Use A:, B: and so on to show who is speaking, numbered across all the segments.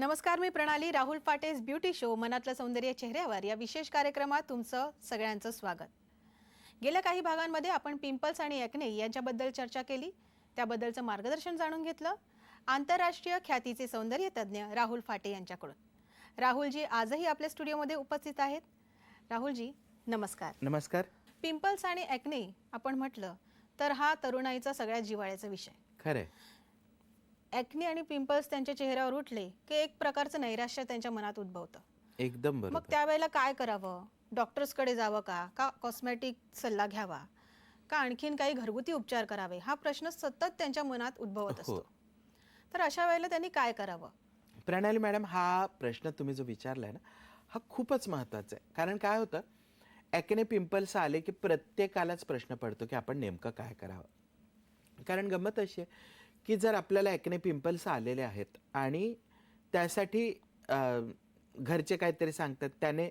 A: नमस्कार, मी प्रणाली. राहुल फाटेज ब्युटी शो मनातलं सौंदर्य चेहऱ्यावर या विशेष कार्यक्रमात तुमचं सगळ्यांचं स्वागत. गेल्या काही भागांमध्ये आपण पिंपल्स आणि एक्ने यांच्याबद्दल चर्चा केली, त्याबद्दलचं मार्गदर्शन जाणून घेतलं आंतरराष्ट्रीय ख्यातीचे सौंदर्य तज्ज्ञ राहुल फाटे यांच्याकडून. राहुलजी आजही आपल्या स्टुडिओमध्ये उपस्थित आहेत. राहुलजी नमस्कार.
B: नमस्कार.
A: पिंपल्स आणि एक्ने आपण म्हटलं तर हा तरुणाईचा सगळ्यात जिव्हाळ्याचा विषय.
B: खरंय.
A: एक्ने आणि पिंपल्स त्यांच्या चेहऱ्यावर उठले की एक प्रकारचं नैराश्य त्यांच्या मनात उद्भवतं.
B: एकदम बरोबर.
A: मग त्यावेळेला काय करावं? डॉक्टर्सकडे जावं का कॉस्मेटिक सल्ला घ्यावा का आणखीन काही घरगुती उपचार करावे? हा प्रश्न सतत त्यांच्या मनात उद्भवत असतो. तर अशा वेळेला त्यांनी काय करावं?
B: प्रणाली मॅडम, हा प्रश्न तुम्ही जो विचारलाय ना, हा खूपच महत्त्वाचा आहे. कारण काय होतं, एक्ने पिंपल्स आले की प्रत्येकालाच प्रश्न पडतो की आपण नेमकं काय करावं. कारण गंमत अशी आहे की जर आपल्याला एक्ने पिंपल्स आलेले आहेत आणि त्यासाठी घरचे काहीतरी सांगतात, त्याने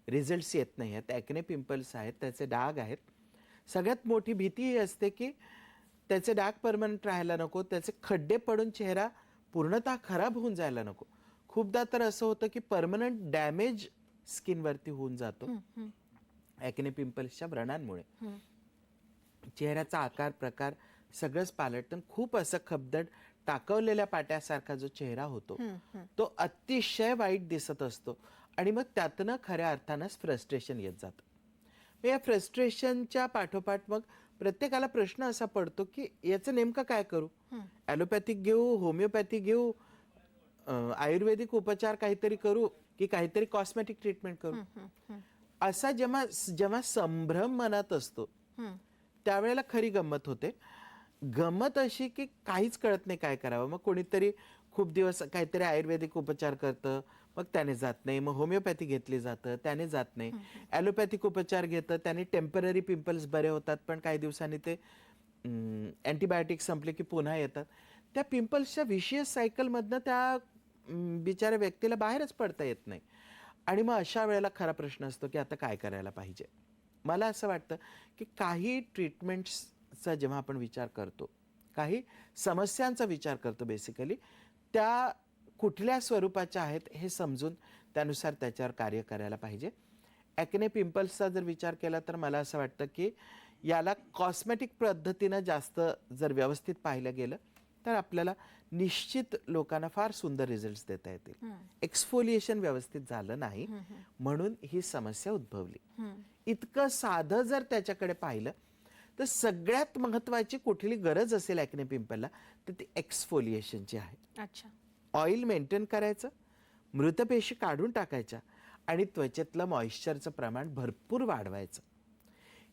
B: रिझल्ट्स येत नाही आहेत, एक्ने पिंपल्स आहेत, त्याचे डाग आहेत, सगळ्यात मोठी भीती ही असते की त्याचे डाग परमनंट राहायला नको, त्याचे खड्डे पडून चेहरा पूर्णतः खराब होऊन जायला नको. खूपदा तर असं होतं की परमनंट डॅमेज स्किनवरती होऊन जातो एक्ने पिंपल्सच्या व्रणांमुळे. चेहऱ्याचा आकार प्रकार सगळंच पालटतं. खूप असं खबदड टाकवलेल्या पाट्यासारखा जो चेहरा होतो तो अतिशय वाईट दिसत असतो आणि मग त्यातनं खऱ्या अर्थानंच फ्रस्ट्रेशन येत जातं. मग या फ्रस्ट्रेशनच्या पाठोपाठ मग प्रत्येकाला प्रश्न असा पडतो की याचं नेमकं काय करू? ॲलोपॅथिक घेऊ, होमिओपॅथिक घेऊ, आयुर्वेदिक उपचार काहीतरी करू की काहीतरी कॉस्मेटिक ट्रीटमेंट करू? असा जेव्हा संभ्रम मनात असतो त्यावेळेला खरी गंमत होते. गंमत अशी की काहीच कळत नाही काय करावं. मग कोणीतरी खूप दिवस काहीतरी आयुर्वेदिक उपचार करतं, मग त्याने जात नाही. मग होमिओपॅथी घेतली जातं, त्याने जात नाही. ॲलोपॅथिक उपचार घेतं, त्याने टेम्पररी पिंपल्स बरे होतात, पण काही दिवसांनी ते अँटीबायोटिक संपले की पुन्हा येतात. त्या पिंपल्सच्या विशियस सायकलमधनं त्या बिचाऱ्या व्यक्तीला बाहेरच पडता येत नाही. आणि मग अशा वेळेला खरा प्रश्न असतो की आता काय करायला पाहिजे. मला असं वाटतं की काही ट्रीटमेंट्सचा जेव्हा आपण विचार करतो, काही समस्यांचा विचार करतो, बेसिकली त्या कुठल्या स्वरूपाच्या आहेत हे समजून त्यानुसार त्याच्यावर कार्य करायला पाहिजे. ॲक्ने पिंपल्सचा जर विचार केला तर मला असं वाटतं की याला कॉस्मेटिक पद्धतीनं जास्त जर व्यवस्थित पाहिलं गेलं तर आपल्याला निश्चित लोकांना फार सुंदर रिझल्ट्स देता येतील. एक्सफोलिएशन व्यवस्थित झालं नाही म्हणून ही समस्या उद्भवली. इतकं साधं जर त्याच्याकडे पाहिलं तर सगळ्यात महत्त्वाची कुठली गरज असेल ॲक्ने पिंपलला तर ती एक्सफोलिएशनची आहे.
A: अच्छा.
B: ऑइल मेंटेन करायचं, मृतपेशी काढून टाकायच्या आणि त्वचेतलं मॉइश्चरचं प्रमाण भरपूर वाढवायचं.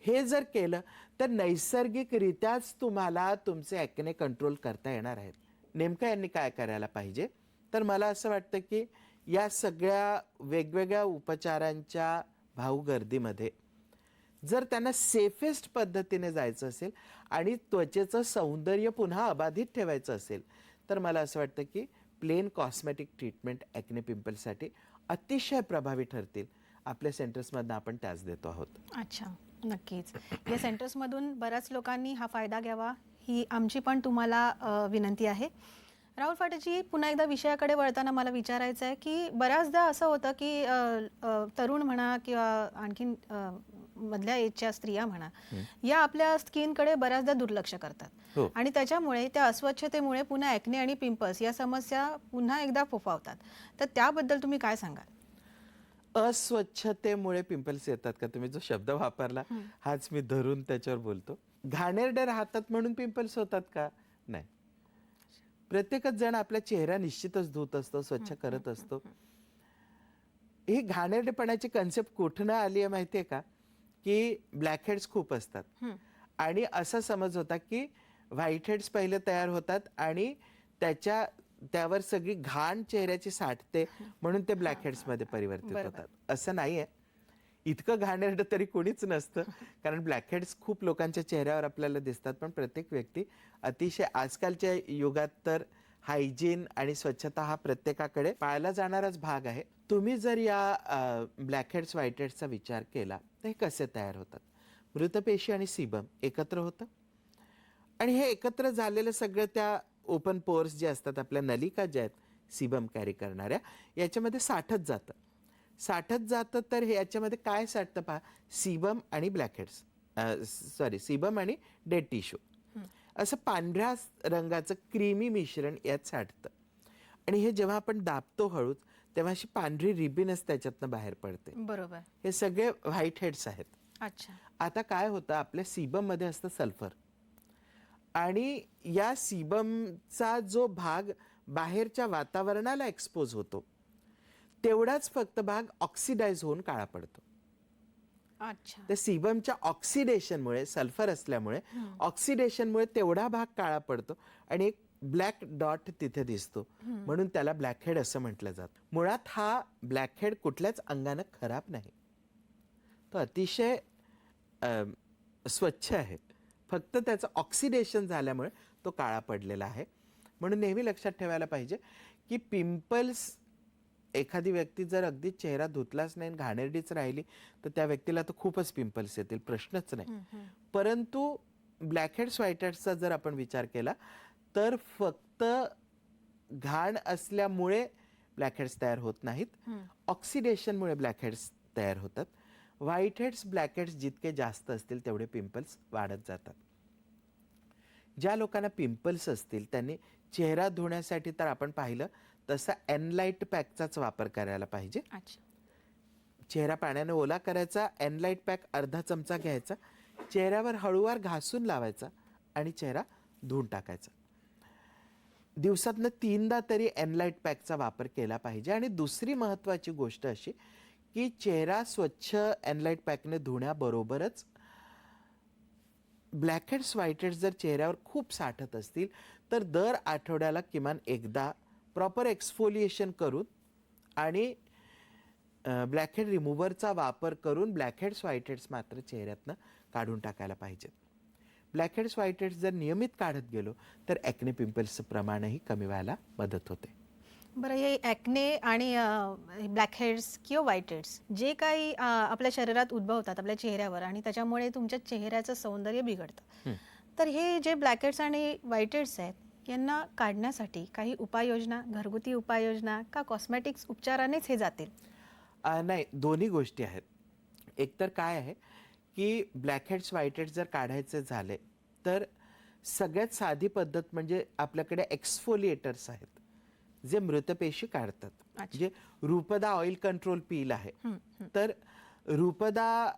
B: हे जर केलं तर नैसर्गिकरित्याच तुम्हाला तुमचे ॲक्ने कंट्रोल करता येणार आहेत. नेमकं यांनी काय करायला पाहिजे? तर मला असं वाटतं की या सगळ्या वेगवेगळ्या उपचारांच्या भाऊगर्दीमध्ये जर त्यांना सेफेस्ट पद्धतीने जायचं असेल आणि त्वचेचं सौंदर्य पुन्हा अबाधित ठेवायचं असेल तर मला असं वाटतं की प्लेन कॉस्मेटिक ट्रीटमेंट ॲक्ने पिंपल्ससाठी अतिशय प्रभावी ठरतील. आपल्या सेंटर्समधनं आपण त्याच देतो आहोत.
A: अच्छा, नक्कीच. या सेंटर्समधून बऱ्याच लोकांनी हा फायदा घ्यावा ही आमची पण तुम्हाला विनंती आहे. राहुल फाटेजी, पुन्हा एकदा विषयाकडे वळताना मला विचारायचं आहे की बऱ्याचदा असं होतं की तरुण म्हणा किंवा आणखीन मधल्या एजच्या स्त्रिया म्हणा, या आपल्या स्किनकडे बऱ्याचदा दुर्लक्ष करतात आणि त्याच्यामुळे त्या अस्वच्छतेमुळे पुन्हा ॲक्ने आणि पिंपल्स या समस्या पुन्हा एकदा फोफावतात. तर त्याबद्दल तुम्ही काय सांगाल?
B: अस्वच्छतेमुळे पिंपल्स येतात का? तुम्ही जो शब्द वापरला हाच मी धरून त्याच्यावर बोलतो. घाणेरडे राहतात म्हणून पिंपल्स होतात का? नाही. प्रत्येकच जण आपला चेहरा निश्चितच धुत असतो, स्वच्छ करत असतो. ही घाणेरडेपणाची कन्सेप्ट कुठनं आली आहे माहिती आहे का? की ब्लॅक हेड्स खूप असतात आणि असा समज होता की व्हाईट हेड्स पहिले तयार होतात आणि त्यावर सगळी घाण चेहऱ्याची साठते म्हणून ते ब्लॅक हेड्समध्ये परिवर्तित होतात. असं नाही आहे. इतकं घाणेरडं तरी कोणीच नसतं. कारण ब्लॅक हेड्स खूप लोकांच्या चेहऱ्यावर आपल्याला दिसतात, पण प्रत्येक व्यक्ती अतिशय आजकालच्या युगात तर हायजीन आणि स्वच्छता हा प्रत्येकाकडे पाळला जाणाराच भाग आहे. तुम्ही जर या ब्लॅक हेड्स व्हाईट हेड्सचा विचार केला तर हे कसे तयार होतात? मृतपेशी आणि सीबम एकत्र होतं आणि हे एकत्र झालेलं सगळं त्या ओपन पोर्स जे असतात, आपल्या नलिका ज्या आहेत सीबम कॅरी करणाऱ्या, याच्यामध्ये साठत जातं. तर हे याच्यामध्ये काय साठतं पहा, सीबम आणि ब्लॅकहेड्स, सीबम आणि डेड टिश्यू, असं पांढऱ्या रंगाचं क्रीमी मिश्रण यात साठतं. आणि हे जेव्हा आपण दाबतो हळूच, तेव्हा अशी पांढरी रिबीनच त्याच्यातनं बाहेर पडते.
A: बरोबर.
B: हे सगळे व्हाईट हेड्स आहेत.
A: अच्छा.
B: आता काय होतं, आपल्या सीबममध्ये असतं सल्फर, आणि या सीबमचा जो भाग बाहेरच्या वातावरणाला एक्सपोज होतो, तेवढाच फक्त भाग ऑक्सिडाइज होऊन काळा पडतो.
A: अच्छा.
B: त्या सीबमच्या ऑक्सिडेशनमुळे, सल्फर असल्यामुळे ऑक्सिडेशनमुळे तेवढा भाग काळा पडतो आणि एक ब्लॅक डॉट तिथे दिसतो, म्हणून त्याला ब्लॅकहेड असं म्हटलं जातं. मुळात हा ब्लॅकहेड कुठल्याच अंगानं खराब नाही, तो अतिशय स्वच्छ आहे. फक्त त्याचं ऑक्सिडेशन झाल्यामुळे तो काळा पडलेला आहे. म्हणून नेहमी लक्षात ठेवायला पाहिजे की पिंपल्स, एखादी व्यक्ती जर अगदी चेहरा धुतलाच नाही, घाणेरडीच राहिली, तर त्या व्यक्तीला तर खूपच पिंपल्स येतील, प्रश्नच नाही. परंतु ब्लॅकहेड्स व्हाईटहेड्सचा जर आपण विचार केला, तर फक्त घाण असल्यामुळे ब्लॅकहेड्स तयार होत नाहीत, ऑक्सिडेशनमुळे ब्लॅकहेड्स तयार होतात. व्हाईटहेड्स, ब्लॅकहेड्स जितके जास्त असतील तेवढे पिंपल्स वाढत जातात. ज्या लोकांना पिंपल्स असतील त्यांनी चेहरा धुण्यासाठी तर आपण पाहिलं तसं एनलाइट पॅकचाच वापर करायला पाहिजे.
A: अच्छा.
B: चेहरा पाण्याने ओला करायचा, एनलाइट पॅक अर्धा चमचा घ्यायचा, चेहऱ्यावर हळूवार घासून लावायचा आणि चेहरा धुवून टाकायचा. दिवसातनं 3दा तरी एनलाइट पॅकचा वापर केला पाहिजे. आणि दुसरी महत्त्वाची गोष्ट अशी की चेहरा स्वच्छ एनलाइट पॅकने धुण्याबरोबरच ब्लॅकहेड्स, व्हाईटहेड्स जर चेहऱ्यावर खूप साठत असतील तर दर आठवड्याला किमान एकदा प्रॉपर एक्सफोलिएशन करून आणि ब्लॅकहेड रिमूव्हरचा वापर करून ब्लॅकहेड्स, व्हाईटहेड्स मात्र चेहऱ्यातनं काढून टाकायला पाहिजेत. ब्लॅकहेड्स, व्हाईटहेड्स जर नियमित काढत गेलो तर ॲक्ने पिंपल्सचं प्रमाणही कमी व्हायला मदत होते.
A: बरं, हे ॲक्ने आणि ब्लॅकहेड्स किंवा व्हाईटहेड्स जे काही आपल्या शरीरात उद्भवतात आपल्या चेहऱ्यावर आणि त्याच्यामुळे तुमच्या चेहऱ्याचं सौंदर्य बिघडतं, तर हे जे ब्लॅकहेड्स आणि व्हाईटहेड्स आहेत यांना काढण्यासाठी काही उपाययोजना, घरगुती उपाययोजना का कॉस्मेटिक्स उपचारानेच हे जातील?
B: नाही, दोन्ही गोष्टी आहेत. एकतर काय आहे की ब्लॅकहेड्स, व्हाईटहेड्स जर काढायचे झाले तर सगळ्यात साधी पद्धत म्हणजे आपल्याकडे एक्सफोलिएटर्स आहेत जे मृतपेशी काढतात. म्हणजे रूपदा ऑइल कंट्रोल पील आहे. तर रूपदा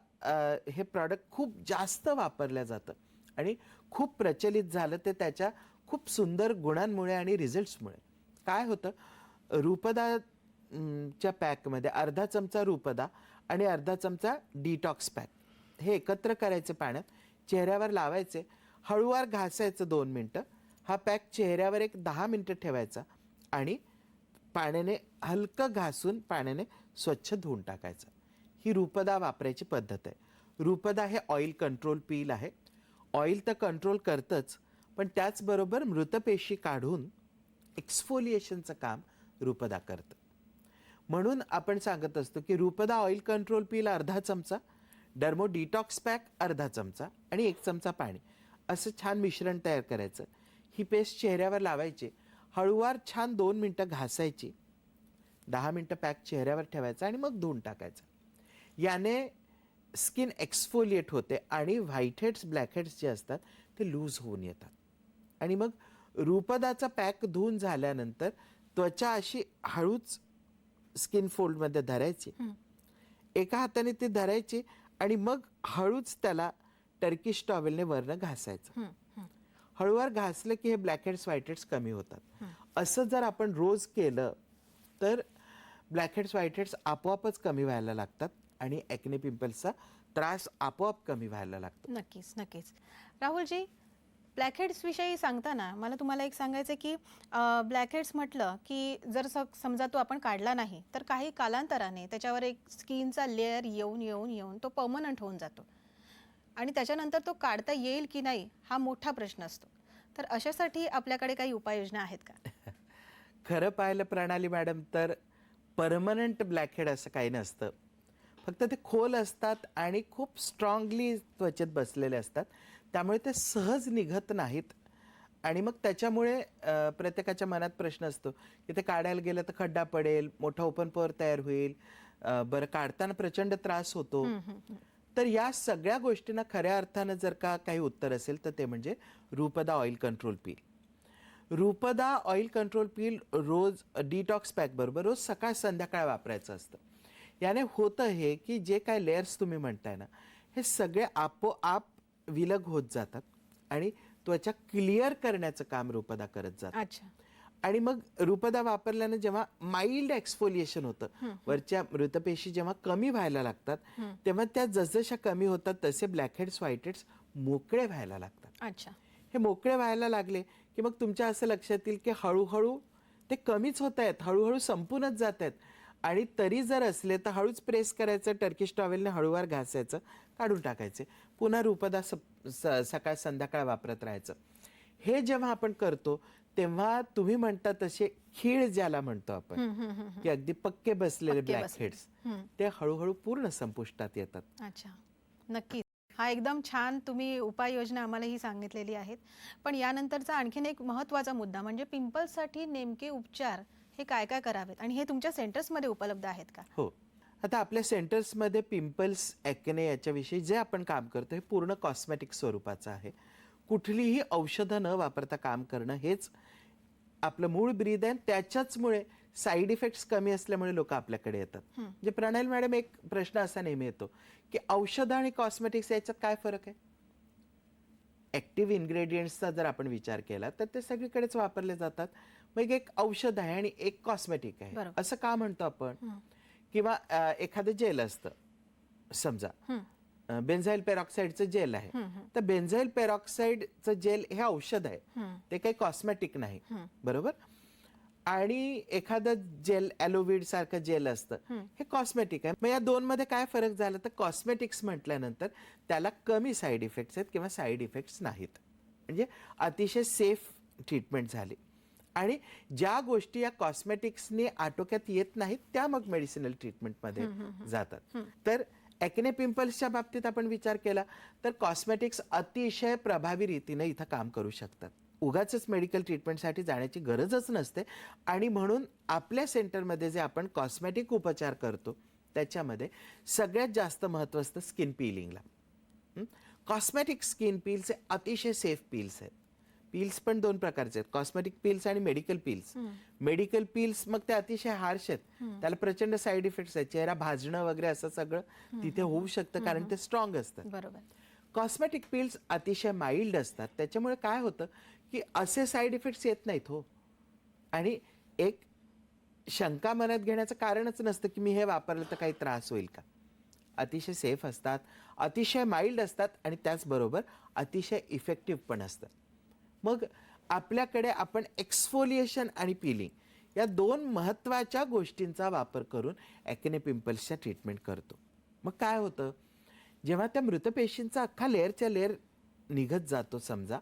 B: हे प्रॉडक्ट खूप जास्त वापरलं जातं आणि खूप प्रचलित झालं ते त्याच्या खूप सुंदर गुणांमुळे आणि रिझल्ट्समुळे. काय होतं, रूपदा च्या पॅकमध्ये अर्धा चमचा रूपदा आणि अर्धा चमचा डिटॉक्स पॅक हे एकत्र करायचे, पाण्यात चेहऱ्यावर लावायचे, हळूवार घासायचं 2 मिनटं. हा पॅक चेहऱ्यावर एक 10 मिनटं ठेवायचा आणि पाण्याने हलकं घासून पाण्याने स्वच्छ धुवून टाकायचं. ही रूपदा वापरायची पद्धत आहे. रूपदा हे ऑइल कंट्रोल पील आहे. ऑइल तर कंट्रोल करतंच, पण त्याचबरोबर मृतपेशी काढून एक्सफोलिएशनचं काम रूपदा करतं. म्हणून आपण सांगत असतो की रूपदा ऑइल कंट्रोल पील अर्धा चमचा, डर्मो डिटॉक्स पॅक अर्धा चमचा आणि 1 चमचा पाणी, असं छान मिश्रण तयार करायचं. ही पेस्ट चेहऱ्यावर लावायची, हळूवार छान 2 मिनटं घासायची, 10 मिनटं पॅक चेहऱ्यावर ठेवायचा आणि मग धुवून टाकायचं. याने स्किन एक्सफोलिएट होते आणि व्हाईटहेड्स, ब्लॅकहेड्स जे असतात ते लूज होऊन येतात. आणि मग रूपदाचा पॅक धुवून झाल्यानंतर त्वचा अशी हळूच स्किन फोल्डमध्ये धरायची, एका हाताने ती धरायची आणि मग हळूच त्याला टर्किश टॉवेलने वरनं घासायचं. हळूवार घासलं की हे ब्लॅकहेड्स, व्हाईटहेड्स कमी होतात. असं जर आपण रोज केलं तर ब्लॅकहेड्स, व्हाईटहेड्स आपोआपच कमी व्हायला लागतात आणि ॲक्ने पिंपल्सचा त्रास आपोआप कमी व्हायला लागतो.
A: नक्कीच, नक्कीच. राहुलजी, ब्लॅकहेड्स विषयी सांगताना मला तुम्हाला एक सांगायचं की ब्लॅकहेड्स म्हटलं की जर समजा तो आपण काढला नाही तर काही कालांतराने त्याच्यावर एक स्किनचा लेअर येऊन येऊन येऊन तो परमनंट होऊन जातो आणि त्याच्यानंतर तो काढता येईल की नाही हा मोठा प्रश्न असतो. तर अशासाठी आपल्याकडे काही उपाययोजना आहेत का?
B: खरं पाहिलं प्रणाली मॅडम तर परमनंट ब्लॅकहेड असं काही नसतं. फक्त ते खोल असतात आणि खूप स्ट्रॉंगली त्वचेत बसलेले असतात, त्यामुळे ते सहज निघत नाहीत आणि मग त्याच्यामुळे प्रत्येकाच्या मनात प्रश्न असतो की ते काढायला गेलं तर खड्डा पडेल, मोठा ओपन पोअर तयार होईल, बरं काढताना प्रचंड त्रास होतो. तर या सगळ्या गोष्टींना खऱ्या अर्थानं जर का काही उत्तर असेल तर ते म्हणजे रूपदा ऑइल कंट्रोल पील. रूपदा oil control peel rose detox pack बरोबर रोज सकाळ संध्याकाळ वापरायचं असतं. याने होतं हे की जे काय लेयर्स तुम्ही म्हणताय ना, हे सगळे आपोआप विलग होत जातात आणि त्वचा क्लिअर करण्याचं काम रूपदा करत जातं.
A: अच्छा.
B: आणि मग रूपदा वापरल्यानं जेव्हा माइल्ड एक्सफोलिएशन होतं, वरच्या मृतपेशी जेव्हा कमी व्हायला लागतात, तेव्हा त्या जसजशा कमी होतात तसे ब्लॅकहेड्स व्हाईटहेड्स मोकळे व्हायला लागतात.
A: अच्छा.
B: हे मोकळे व्हायला लागले की मग तुमच्या असं लक्षात येईल की हळूहळू ते कमीच होत आहेत, हळूहळू संपूनच जात आहेत. आणि तरी जर असले तर हळूच प्रेस करायचं, टर्किश टॉवेलने हळूवार घासायचं, काढून टाकायचे, पुन्हा रूपदा सकाळ संध्याकाळ वापरत राहायचं. हे जेव्हा आपण करतो तेव्हा तुम्ही म्हणता तसे खीळ ज्याला म्हणतो आपण की अगदी पक्के बसलेले
A: पक्के
B: ब्लॅकहेड्स ते हळूहळू पूर्ण संपुष्टात येतात.
A: अच्छा. नक्कीच. हा एकदम छान तुम्ही उपाययोजना आम्हाला ही सांगितलेली आहेत. पण यानंतरचा आणखीन एक महत्त्वाचा मुद्दा म्हणजे पिंपल्ससाठी नेमके उपचार हे काय काय करावेत आणि हे तुमच्या सेंटर्समध्ये उपलब्ध आहेत का?
B: हो. आता आपल्या सेंटर्समध्ये पिंपल्स, ॲक्ने याच्याविषयी जे आपण काम करतो हे पूर्ण कॉस्मेटिक स्वरूपाचं आहे. कुठलीही औषधं न वापरता काम करणं हेच आपलं मूळ ब्रीद आहे. त्याच्याचमुळे साईड इफेक्ट्स कमी असल्यामुळे लोक आपल्याकडे येतात. म्हणजे प्रणाली मॅडम, एक प्रश्न असा नेहमी येतो की औषधं आणि कॉस्मेटिक्स याच्यात काय फरक आहे? ॲक्टिव्ह इन्ग्रेडियंट्सचा जर आपण विचार केला तर ते सगळीकडेच वापरले जातात. मग एक औषध आहे आणि एक कॉस्मेटिक आहे
A: बरोबर.
B: असं का म्हणतो आपण? किंवा एखादं जेल असतं, समजा बेन्झाईल पेरॉक्साईडचं जेल आहे, तर बेन्झाईल पेरॉक्साईडचं जेल हे औषध आहे, ते काही कॉस्मेटिक नाही, बरोबर? आणि एखादं जेल ॲलोव्हिड सारखं जेल असतं, हे कॉस्मेटिक आहे. मग या दोन मध्ये काय फरक झाला? तर कॉस्मेटिक्स म्हटल्यानंतर त्याला कमी साईड इफेक्ट्स आहेत किंवा साईड इफेक्ट्स नाहीत, म्हणजे अतिशय सेफ ट्रीटमेंट झाली. आणि ज्या गोष्टी या कॉस्मेटिक्सने आटोक्यात येत नाहीत त्या मग मेडिसिनल ट्रीटमेंटमध्ये जातात. तर ॲक्ने पिंपल्सच्या बाबतीत आपण विचार केला तर कॉस्मेटिक्स अतिशय प्रभावी रीतीने इथं काम करू शकतात. उगाचच मेडिकल ट्रीटमेंटसाठी जाण्याची गरजच नसते. आणि म्हणून आपल्या सेंटरमध्ये जे आपण कॉस्मेटिक उपचार करतो त्याच्यामध्ये सगळ्यात जास्त महत्त्व असतं स्किन पीलिंगला. कॉस्मेटिक स्किन पील्स हे अतिशय सेफ पील्स आहेत. पील्स पण दोन प्रकारचे आहेत, कॉस्मेटिक पील्स आणि मेडिकल पील्स. मेडिकल पील्स मग ते अतिशय हार्श आहेत, त्याला प्रचंड साईड इफेक्ट्स आहेत, चेहरा भाजणं वगैरे असं सगळं तिथे होऊ शकतं कारण ते स्ट्रॉंग असतात.
A: बरोबर.
B: कॉस्मेटिक पील्स अतिशय माइल्ड असतात, त्याच्यामुळे काय होतं की असे साईड इफेक्ट्स येत नाहीत हो. आणि एक शंका मनात घेण्याचं कारणच नसतं की मी हे वापरलं तर काही त्रास होईल का. अतिशय सेफ असतात, अतिशय माइल्ड असतात आणि त्याचबरोबर अतिशय इफेक्टिव्ह पण असतात. मग आपल्याकडे आपण एक्सफोलिएशन आणि पीलिंग या दोन महत्त्वाच्या गोष्टींचा वापर करून ॲक्ने पिंपल्सच्या ट्रीटमेंट करतो. मग काय होतं, जेव्हा त्या मृतपेशींचा अख्खा लेअरच्या लेअर निघत जातो, समजा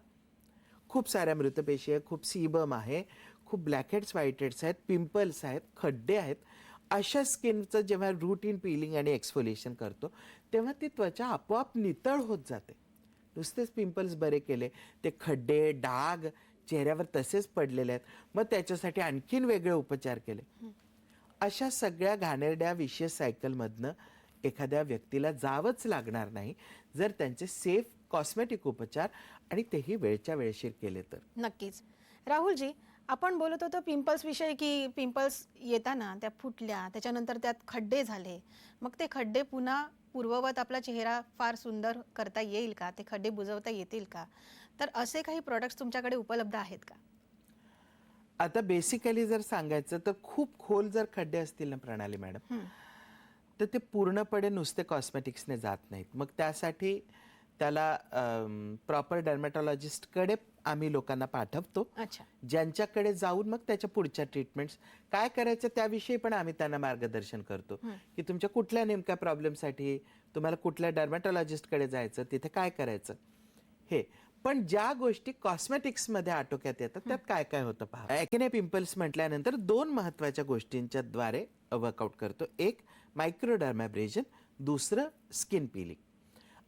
B: खूप साऱ्या मृतपेशी आहे, खूप सीबम आहे, खूप ब्लॅकहेड्स व्हाईटहेड्स आहेत, पिंपल्स आहेत, खड्डे आहेत, अशा स्किनचं जेव्हा रूटीन पीलिंग आणि एक्सफोलिएशन करतो तेव्हा ती त्वचा आपोआप नितळ होत जाते. नुसतेच पिंपल्स बरे केले, ते खड्डे डाग चेहऱ्यावर तसेच पडलेले आहेत, मग त्याच्यासाठी आणखीन वेगळे उपचार केले. अशा सगळ्या घाणेरड्या विशेष सायकलमधनं एखाद्या व्यक्तीला जावंच लागणार नाही जर त्यांचे सेफ कॉस्मेटिक उपचार आणि तेही वेळच्या वेळेशीर केले तर.
A: नक्कीच. राहुलजी, आपण बोलत होतो पिंपल्स विषयी की पिंपल्स येताना त्या फुटल्या, त्याच्यानंतर त्यात खड्डे झाले, मग ते खड्डे पुन्हा पूर्ववत आपला चेहरा फार सुंदर करता येईल का? ते खड्डे बुजवता येतील का? तर असे काही प्रोडक्ट्स तुमच्याकडे उपलब्ध आहेत का?
B: आता बेसिकली जर सांगायचं तर खूप खोल जर खड्डे असतील ना प्रणाली मॅडम, तर ते पूर्णपणे नुसते कॉस्मेटिक्सने जात नाहीत. मग त्यासाठी त्याला प्रॉपर डर्मॅटॉलॉजिस्टकडे आम्ही लोकांना पाठवतो,
A: अच्छा.
B: ज्यांच्याकडे जाऊन मग त्याच्या पुढच्या ट्रीटमेंट्स काय करायचं त्याविषयी पण आम्ही त्यांना मार्गदर्शन करतो की तुमच्या कुठल्या नेमक्या प्रॉब्लेमसाठी तुम्हाला कुठल्या डर्मॅटॉलॉजिस्टकडे जायचं, तिथे काय करायचं हे. पण ज्या गोष्टी कॉस्मेटिक्समध्ये आटोक्यात येतात त्यात काय काय होतं पहा. ॲक्ने पिंपल्स म्हटल्यानंतर दोन महत्त्वाच्या गोष्टींच्या द्वारे वर्कआउट करतो. एक मायक्रोडर्माब्रेजन, दुसरं स्किन पीलिंग.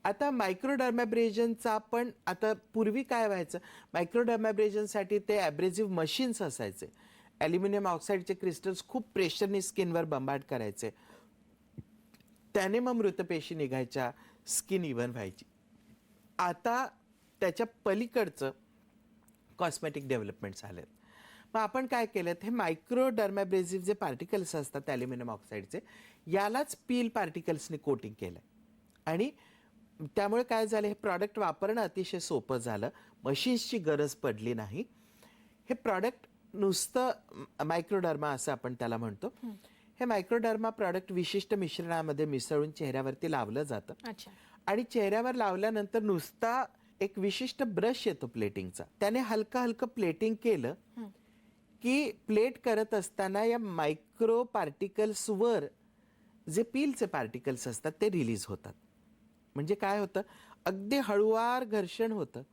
B: आता मायक्रोडर्मॅब्रेजनचा पण आता पूर्वी काय व्हायचं, मायक्रोडर्मॅब्रेजनसाठी ते ॲब्रेसिव्ह मशीन्स असायचे. ॲल्युमिनियम ऑक्साईडचे क्रिस्टल्स खूप प्रेशरनी स्किनवर बंबार्ड करायचे. त्याने मग मृतपेशी निघायच्या, स्किन इव्हन व्हायची. आता त्याच्या पलीकडचं कॉस्मेटिक डेव्हलपमेंट झालेत. मग आपण काय केलं, हे मायक्रोडर्मॅब्रेसिव्ह जे पार्टिकल्स असतात ॲल्युमिनियम ऑक्साईडचे, यालाच पील पार्टिकल्सनी कोटिंग केलं आणि त्यामुळे काय झालं, हे प्रॉडक्ट वापरणं अतिशय सोपं झालं. मशीन्सची गरज पडली नाही. हे प्रॉडक्ट नुसतं मायक्रोडर्मा असं आपण त्याला म्हणतो. हे मायक्रोडर्मा प्रॉडक्ट विशिष्ट मिश्रणामध्ये मिसळून चेहऱ्यावरती लावलं जातं.
A: अच्छा.
B: आणि चेहऱ्यावर लावल्यानंतर नुसता एक विशिष्ट ब्रश येतो प्लेटिंगचा, त्याने हलकं हलकं प्लेटिंग केलं की प्लेट करत असताना या मायक्रो पार्टिकल्सवर जे पीलचे पार्टिकल्स असतात ते रिलीज होतात. म्हणजे काय होतं, अगदी हळूवार घर्षण होतं.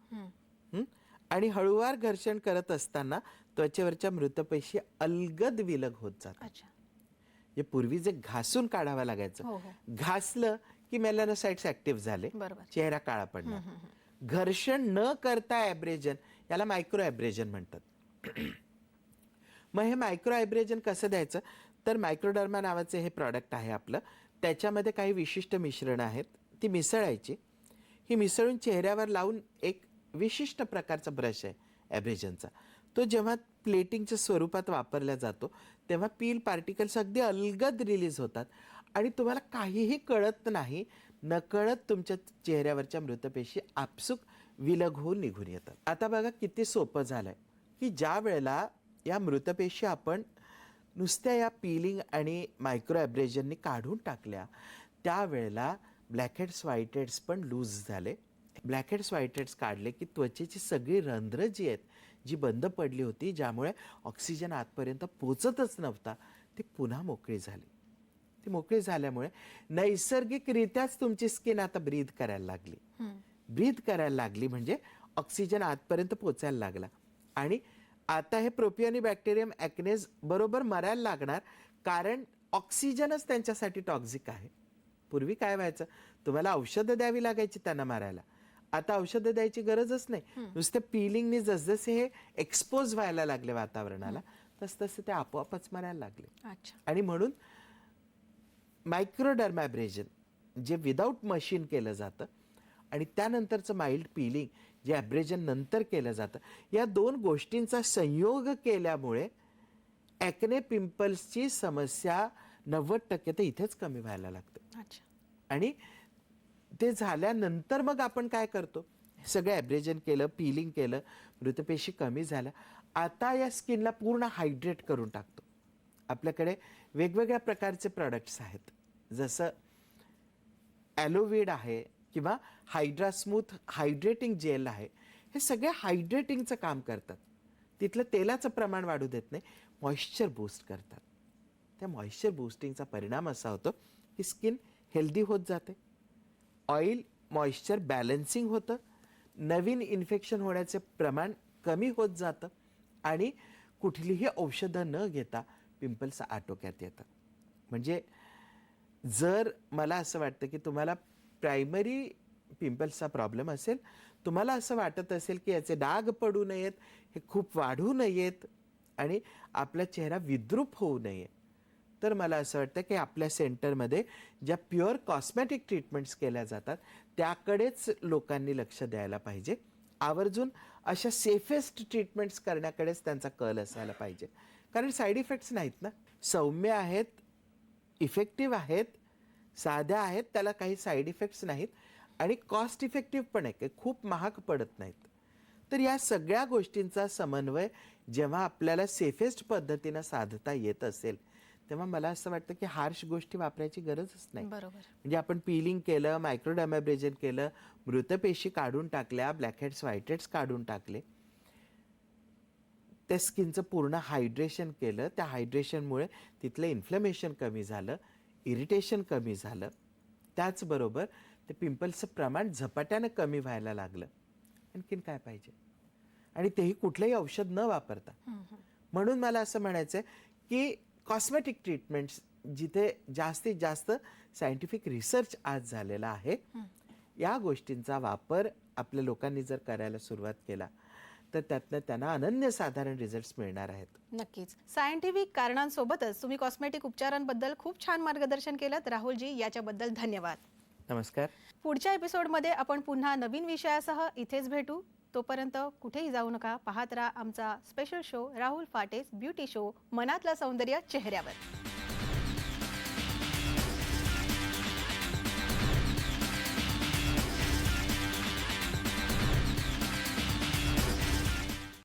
B: आणि हळूवार घर्षण करत असताना त्वचेवरच्या मृतपेशी अलगद विलग होत जातात.
A: अच्छा.
B: हे पूर्वी जे घासून काढावं लागायचं,
A: हो, हो.
B: घासलं की मेलॅनोसाइट्स ऍक्टिव्ह झाले,
A: बरोबर.
B: चेहरा काळा पडला. घर्षण न करता ॲब्रेजन, याला मायक्रो ॲब्रेजन म्हणतात. मग हे मायक्रो ॲब्रेजन कसं द्यायचं, तर मायक्रोडर्मा नावाचे हे प्रॉडक्ट आहे आपलं. त्याच्यामध्ये काही विशिष्ट मिश्रणं आहेत, ती मिसळायची. ही मिसळून चेहऱ्यावर लावून एक विशिष्ट प्रकारचा ब्रश आहे ॲब्रेजनचा, तो जेव्हा प्लेटिंगच्या स्वरूपात वापरला जातो तेव्हा पील पार्टिकल्स अगदी अलगद रिलीज होतात आणि तुम्हाला काहीही कळत नाही. नकळत तुमच्या चेहऱ्यावरच्या मृतपेशी आपसूक विलग होऊन निघून येतात. आता बघा किती सोपं झालंय की ज्या वेळेला या मृतपेशी आपण नुसत्या या पीलिंग आणि मायक्रो ॲब्रेजननी काढून टाकल्या, त्यावेळेला ब्लॅकहेड्स व्हाईटहेड्स पण लूज झाले. ब्लॅकहेड्स व्हाईटहेड्स काढले की त्वचेची सगळी रंध्रं जी आहेत, जी बंद पडली होती, ज्यामुळे ऑक्सिजन आतपर्यंत पोचतच नव्हता, ती पुन्हा मोकळी झाली. ती मोकळी झाल्यामुळे नैसर्गिकरित्याच तुमची स्किन आता ब्रीथ करायला लागली. ब्रीथ करायला लागली म्हणजे ऑक्सिजन आतपर्यंत पोचायला लागला. आणि आता हे प्रोपिओनी बॅक्टेरियम ॲक्नेज बरोबर मरायला लागणार, कारण ऑक्सिजनच त्यांच्यासाठी टॉक्झिक आहे. पूर्वी काय व्हायचं, तुम्हाला औषधं द्यावी लागायची त्यांना मारायला. आता औषधं द्यायची गरजच नाही. नुसतं पिलिंगनी जसजसे हे एक्सपोज व्हायला लागले वातावरणाला, तसतसे ते आपोआपच मरायला लागले.
A: अच्छा.
B: आणि म्हणून मायक्रोडर्मॅब्रेजन जे विदाऊट मशीन केलं जातं आणि त्यानंतरचं माइल्ड पिलिंग जे ॲब्रेजन नंतर केलं जातं, या दोन गोष्टींचा संयोग केल्यामुळे ॲक्ने पिंपल्सची समस्या 90% तर इथेच कमी व्हायला लागते.
A: अच्छा.
B: आणि ते झाल्यानंतर मग आपण काय करतो, सगळं ॲब्रेजन केलं, पिलिंग केलं, मृतपेशी कमी झाल्या, आता या स्किनला पूर्ण हायड्रेट करून टाकतो. आपल्याकडे वेगवेगळ्या प्रकारचे प्रॉडक्ट्स आहेत, जसं ॲलोवेड आहे किंवा हायड्रा स्मूथ हायड्रेटिंग जेल आहे. हे सगळे हायड्रेटिंगचं काम करतात. तिथलं तेलाचं प्रमाण वाढू देत नाही, मॉइश्चर बूस्ट करतात. त्या मॉइश्चर बूस्टिंगचा परिणाम असा होतो की स्किन हेल्दी होत जाते, ऑइल मॉइश्चर बॅलन्सिंग होतं, नवीन इन्फेक्शन होण्याचे प्रमाण कमी होत जातं आणि कुठलीही औषधं न घेता पिंपल्स आटोक्यात येतात. म्हणजे जर मला असं वाटतं की तुम्हाला प्रायमरी पिंपल्सचा प्रॉब्लेम असेल, तुम्हाला असं वाटत असेल की याचे डाग पडू नयेत, हे खूप वाढू नयेत आणि आपला चेहरा विद्रूप होऊ नये, तर मला असं वाटतं की आपल्या सेंटरमध्ये ज्या प्युअर कॉस्मॅटिक ट्रीटमेंट्स केल्या जातात त्याकडेच लोकांनी लक्ष द्यायला पाहिजे. आवर्जून अशा सेफेस्ट ट्रीटमेंट्स करण्याकडेच त्यांचा कल असायला पाहिजे. कारण साईड इफेक्ट्स नाहीत ना, सौम्य आहेत, इफेक्टिव्ह आहेत, साध्या आहेत, त्याला काही साईड इफेक्ट्स नाहीत आणि कॉस्ट इफेक्टिव्ह पण आहे, काही खूप महाग पडत नाहीत. तर या सगळ्या गोष्टींचा समन्वय जेव्हा आपल्याला सेफेस्ट पद्धतीनं साधता येत असेल, तेव्हा मला असं वाटतं की हार्श गोष्टी वापरायची गरजच नाही.
A: बरोबर.
B: म्हणजे आपण पिलिंग केलं, मायक्रोडर्मॅब्रेजन केलं, मृतपेशी काढून टाकल्या, ब्लॅकहेड्स व्हाईटहेड्स काढून टाकले, त्या स्किनचं पूर्ण हायड्रेशन केलं, त्या हायड्रेशनमुळे तिथलं इन्फ्लमेशन कमी झालं, इरिटेशन कमी झालं, त्याचबरोबर ते पिंपल्सचं प्रमाण झपाट्यानं कमी व्हायला लागलं. आणखीन काय पाहिजे, आणि तेही कुठलंही औषध न वापरता. म्हणून मला असं म्हणायचं आहे की कॉस्मेटिक ट्रीटमेंट्स जिथे जास्तीत जास्त सायंटिफिक रिसर्च आज झालेला आहे, या गोष्टींचा वापर आपल्या लोकांनी जर करायला सुरुवात केला तर त्यातनं त्यांना अनन्यसाधारण रिझल्ट्स मिळणार आहेत.
A: नक्कीच. सायंटिफिक कारणांसोबतच तुम्ही कॉस्मेटिक उपचारांबद्दल खूप छान मार्गदर्शन केलं. राहुलजी, याच्याबद्दल धन्यवाद.
B: नमस्कार.
A: पुढच्या एपिसोडमध्ये आपण पुन्हा नवीन विषयासह इथेच भेटू. तोपर्यंत कुठेही जाऊ नका. पाहत राहा आमचा स्पेशल शो राहुल फाटेज ब्युटी शो, मनातलं सौंदर्य चेहऱ्यावर.